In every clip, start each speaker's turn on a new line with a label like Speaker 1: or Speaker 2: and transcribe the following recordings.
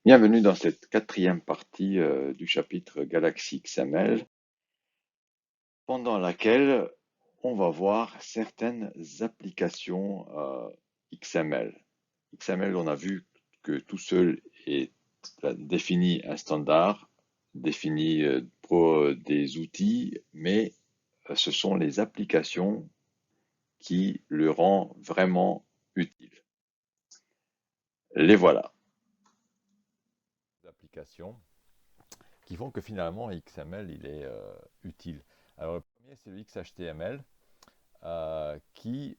Speaker 1: Bienvenue dans cette quatrième partie du chapitre Galaxy XML, pendant laquelle on va voir certaines applications XML. XML, on a vu que tout seul est défini un standard, défini pour des outils, mais ce sont les applications qui le rendent vraiment utile. Les voilà.
Speaker 2: Applications qui font que finalement XML il est utile. Alors le premier c'est le XHTML qui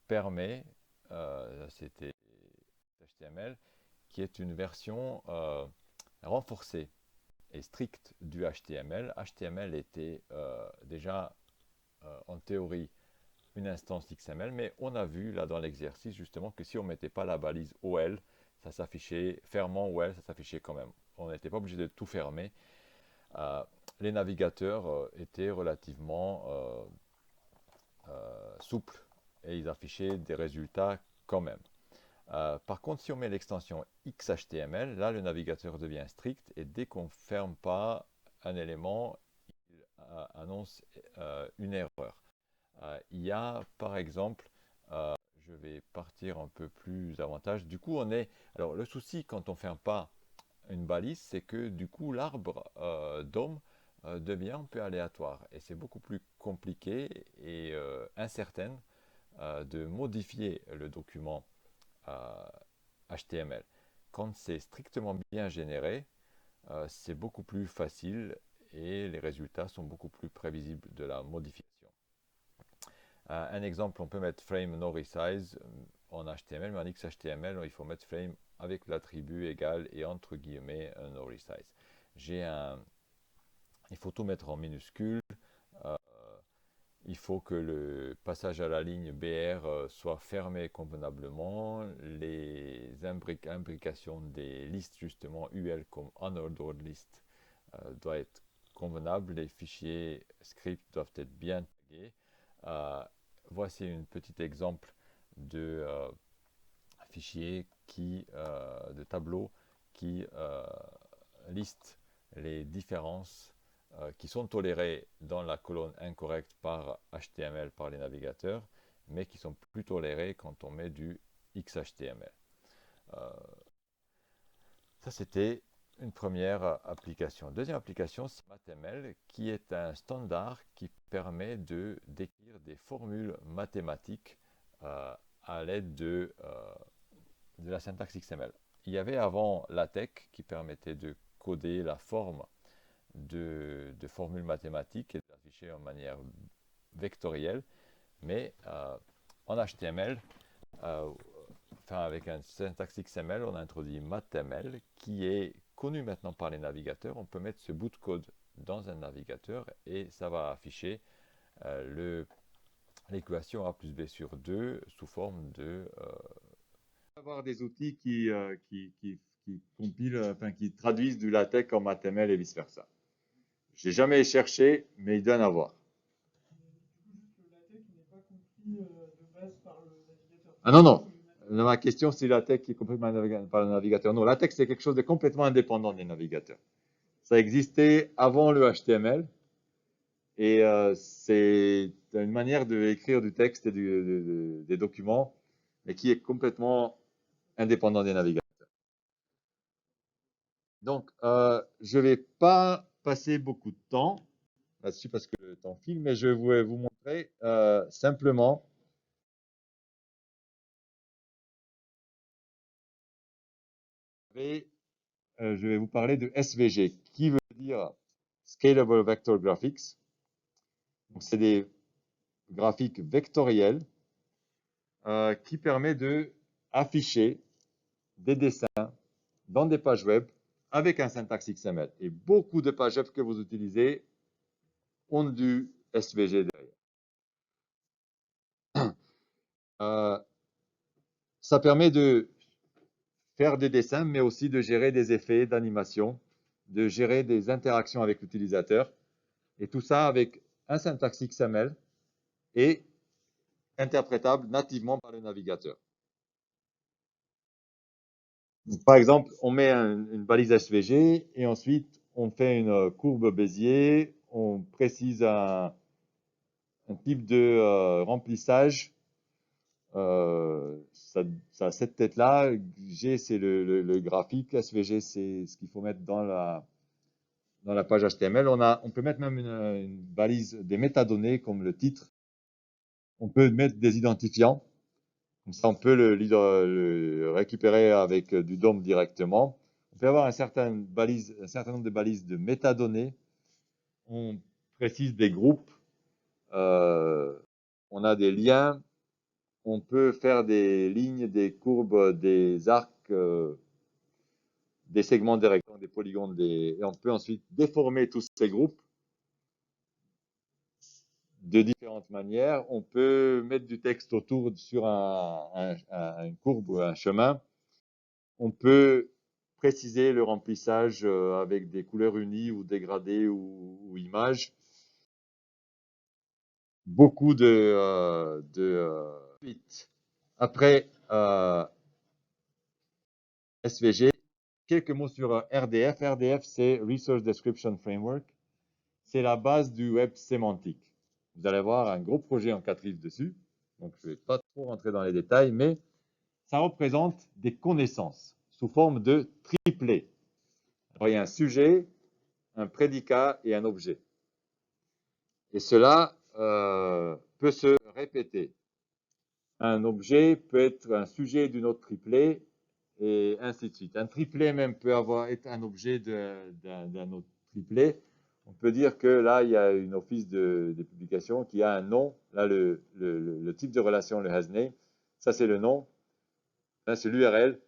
Speaker 2: permet, c'était HTML, qui est une version renforcée et stricte du HTML. HTML était déjà en théorie une instance XML, mais on a vu là dans l'exercice justement que si on ne mettait pas la balise OL, ça s'affichait, fermant OL, ça s'affichait quand même. On n'était pas obligé de tout fermer. Euh, les navigateurs étaient relativement souples et ils affichaient des résultats quand même. Par contre, si on met l'extension XHTML, là le navigateur devient strict et dès qu'on ne ferme pas un élément, il annonce une erreur. Il y a par exemple, je vais partir un peu plus avantage. Du coup, alors le souci quand on ne ferme pas une balise, c'est que du coup l'arbre DOM devient un peu aléatoire et c'est beaucoup plus compliqué et incertain de modifier le document HTML. Quand c'est strictement bien généré, c'est beaucoup plus facile et les résultats sont beaucoup plus prévisibles de la modification. Un exemple, on peut mettre frame no resize en HTML, mais en XHTML, il faut mettre frame avec l'attribut égal et entre guillemets no resize. Il faut tout mettre en minuscule. Euh, il faut que le passage à la ligne BR soit fermé convenablement. Les imbrications des listes, justement, UL comme unordered list, doivent être convenables. Les fichiers script doivent être bien tagués. Euh, Voici un petit exemple de fichier de tableau qui liste les différences qui sont tolérées dans la colonne incorrecte par HTML par les navigateurs, mais qui sont plus tolérées quand on met du XHTML. Euh, Ça, c'était une première application. Deuxième application, c'est MathML, qui est un standard qui permet de d'écrire des formules mathématiques à l'aide de la syntaxe XML. Il y avait avant LaTeX qui permettait de coder la forme de formules mathématiques et de l'afficher en manière vectorielle, mais en HTML, euh, enfin avec un syntaxe XML, on a introduit MathML qui est connu maintenant par les navigateurs. On peut mettre ce bout de code dans un navigateur et ça va afficher l'équation A plus B sur 2 sous forme de
Speaker 3: Avoir des outils qui compilent, enfin, qui traduisent du LaTeX en HTML et vice-versa. J'ai jamais cherché, mais il doit en avoir. Ah non, non. Ma question, c'est LaTeX qui est compris par le navigateur. Non, LaTeX, c'est quelque chose de complètement indépendant des navigateurs. Ça existait avant le HTML et c'est une manière d'écrire du texte et des documents, mais qui est complètement indépendant des navigateurs. Donc, je ne vais pas passer beaucoup de temps là-dessus parce que le temps file, mais je vais vous montrer simplement. Je vais vous parler de SVG, qui veut dire Scalable Vector Graphics. Donc, c'est des graphiques vectoriels qui permet de afficher des dessins dans des pages web avec un syntaxe XML. Et beaucoup de pages web que vous utilisez ont du SVG derrière. Ça permet de faire des dessins, mais aussi de gérer des effets d'animation, de gérer des interactions avec l'utilisateur, et tout ça avec un syntaxe XML et interprétable nativement par le navigateur. Donc, par exemple, on met une balise SVG et ensuite on fait une courbe Bézier, on précise un type de remplissage. Ça a cette tête-là. G, c'est le graphique. SVG, c'est ce qu'il faut mettre dans la page HTML. On peut mettre même une balise des métadonnées comme le titre. On peut mettre des identifiants. Comme ça, on peut le récupérer avec du DOM directement. On peut avoir un certain nombre de balises de métadonnées. On précise des groupes. On a des liens. On peut faire des lignes, des courbes, des arcs, des segments, des rectangles, des polygones, et on peut ensuite déformer tous ces groupes de différentes manières. On peut mettre du texte autour sur une courbe ou un chemin. On peut préciser le remplissage avec des couleurs unies ou dégradées ou images. Beaucoup de suites. Après SVG, quelques mots sur RDF. RDF, c'est Resource Description Framework. C'est la base du web sémantique. Vous allez avoir un gros projet en 4 livres dessus. Donc, je ne vais pas trop rentrer dans les détails, mais ça représente des connaissances sous forme de triplés. Alors, il y a un sujet, un prédicat et un objet. Et cela peut se répéter. Un objet peut être un sujet d'une autre triplé et ainsi de suite. Un triplet même peut être un objet d'un autre triplet. On peut dire que là, il y a une office de publication qui a un nom. Là, le type de relation, le hasname, ça c'est le nom. Là, c'est l'URL.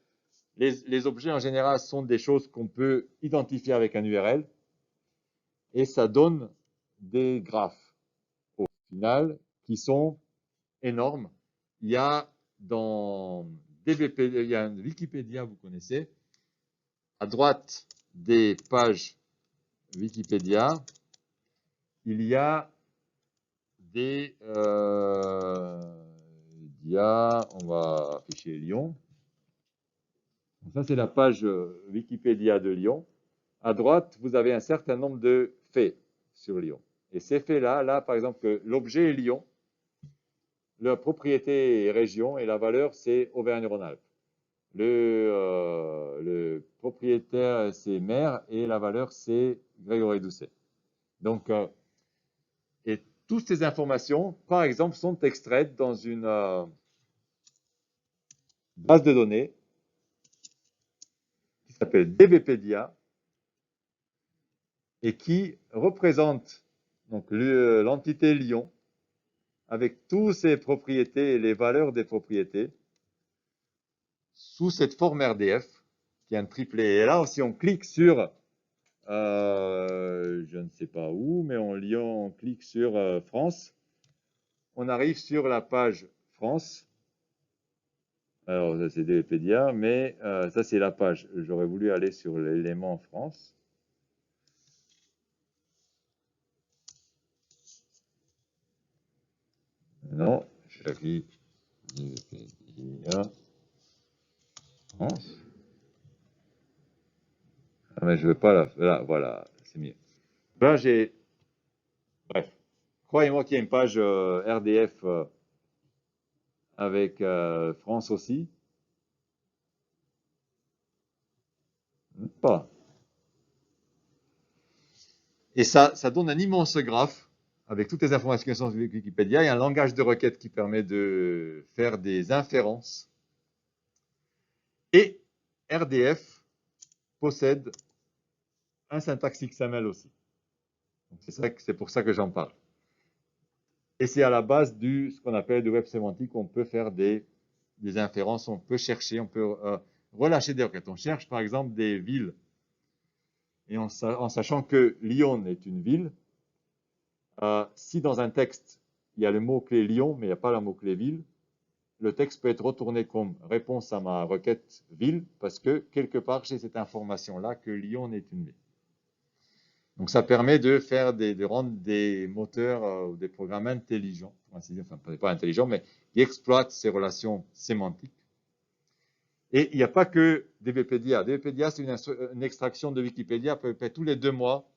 Speaker 3: Les objets en général sont des choses qu'on peut identifier avec un URL et ça donne des graphes au final qui sont énormes. Il y a dans DBP, il y a un Wikipédia, vous connaissez. À droite des pages Wikipédia, il y a des on va afficher Lyon. Ça, c'est la page Wikipédia de Lyon. À droite, vous avez un certain nombre de faits sur Lyon. Et ces faits-là, là, par exemple, l'objet est Lyon, la propriété est région et la valeur, c'est Auvergne-Rhône-Alpes. Le propriétaire, c'est maire et la valeur, c'est Grégory Doucet. Donc, et toutes ces informations, par exemple, sont extraites dans une base de données qui s'appelle DBpedia et qui représente donc l'entité Lyon avec toutes ses propriétés et les valeurs des propriétés sous cette forme RDF qui est un triplet. Et là, si on clique sur je ne sais pas où, mais en Lyon, on clique sur France. On arrive sur la page France. Alors, ça c'est DBpedia, mais ça c'est la page. J'aurais voulu aller sur l'élément France. Non, j'appuie DBpedia France. Ah, mais je ne veux pas la. Là, voilà, c'est mieux. Là, j'ai. Bref. Croyez-moi qu'il y a une page RDF avec France aussi. Pas. Et ça donne un immense graphe avec toutes les informations qui sont sur Wikipédia. Il y a un langage de requête qui permet de faire des inférences. Et RDF possède un syntaxe XML aussi. C'est pour ça que j'en parle. Et c'est à la base ce qu'on appelle du web sémantique. On peut faire des inférences, on peut chercher, on peut relâcher des requêtes. On cherche par exemple des villes. Et en sachant que Lyon est une ville, si dans un texte, il y a le mot-clé Lyon, mais il n'y a pas le mot-clé ville, le texte peut être retourné comme réponse à ma requête ville, parce que quelque part, j'ai cette information-là que Lyon est une ville. Donc, ça permet de faire de rendre des moteurs ou des programmes intelligents, enfin, pas intelligents, mais qui exploitent ces relations sémantiques. Et il n'y a pas que DBpedia. DBpedia, c'est une extraction de Wikipédia. À peu près tous les 2 mois,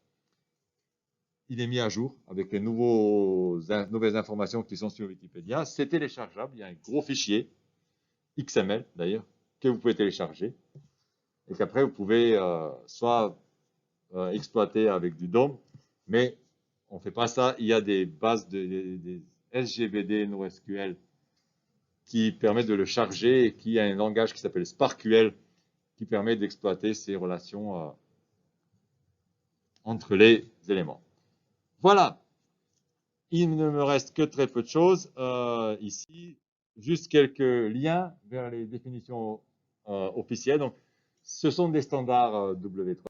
Speaker 3: il est mis à jour avec les nouvelles informations qui sont sur Wikipédia. C'est téléchargeable. Il y a un gros fichier, XML d'ailleurs, que vous pouvez télécharger. Et qu'après, vous pouvez soit exploiter avec du DOM, mais on ne fait pas ça. Il y a des bases des SGBD NoSQL qui permettent de le charger et qui a un langage qui s'appelle SparkQL qui permet d'exploiter ces relations entre les éléments. Voilà. Il ne me reste que très peu de choses ici. Juste quelques liens vers les définitions officielles. Donc, ce sont des standards W3